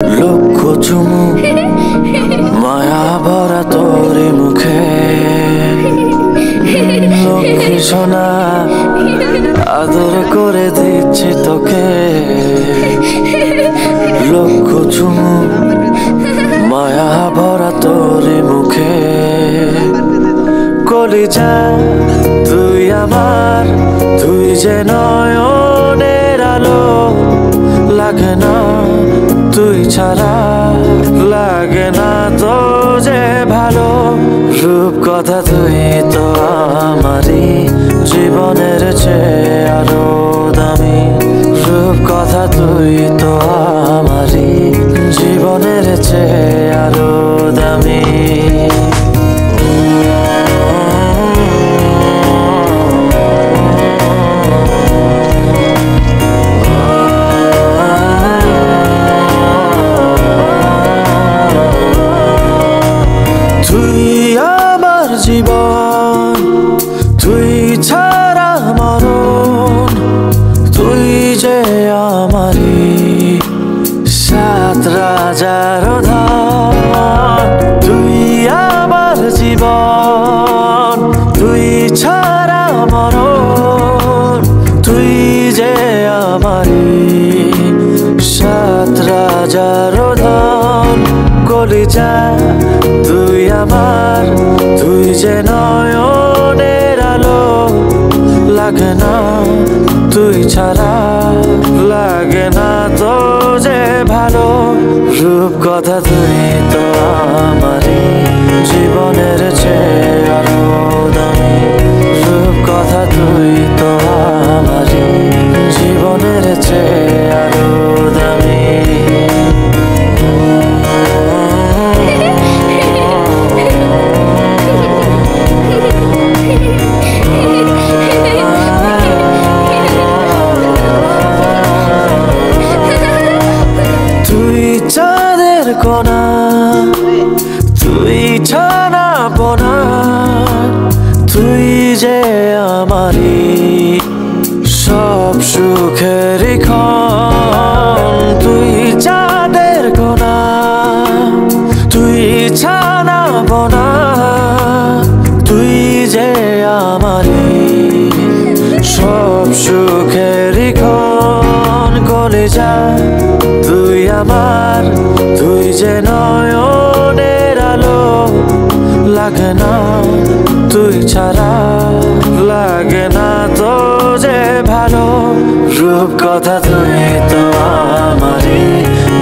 লক্ষ চুমু মায়া ভরা তোরে মুখে, লক্ষ্মী সোনা আদর করে দিচ্ছি তোকে। লক্ষ চুমু মায়া ভরা তোরে মুখে, কলিজা তুই আমার, তুই যে নয়নের আলো। লাগে না তুই ছাড়া, লাগে না তো যে ভালো। রূপ কথা তুই তো আমারই জীবনের চেয়ে আরো দামি। রূপ কথা তুই তো আমারই জীবনের চেয়ে আরো দামি। তুই আমার জীবন, তুই ছাড়া মরণ। তুই যে আমারই সাত রাজার ধন। তুই আমার জীবন, তুই ছাড়া মরণ। তুই যে আমারই সাত রাজার ধন। কলিজা তুই আমার, তুই যে নয়নের আলো। লাগে না তুই ছাড়া, লাগে না তো যে ভালো। রূপ কথা তুই তো আমারই জীবনের চেয়ে আরো দামি। রূপ কথা তুই তো আমারই জীবনের চেয়ে আরো দামি। চাঁদের কোনা, তুই ছানা পোনা। তুই যে আমারই সব সুখের ক্ষণ। তুই চাঁদের কোনা, তুই ছানা পোনা। তুই যে আমারই সব সুখের ক্ষণ। কলিজা তুই আমার, তুই যে নয়নের আলো। লাগে না তুই ছাড়া, লাগে না তো যে ভালো। রূপ কথা তুই তো আমারই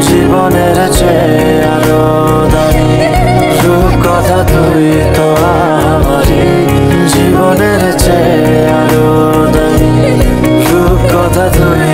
জীবনের চেয়ে আরো দামি। রূপ কথা তুই তো আমারই জীবনের চেয়ে আরো দামি। রূপ কথা তুই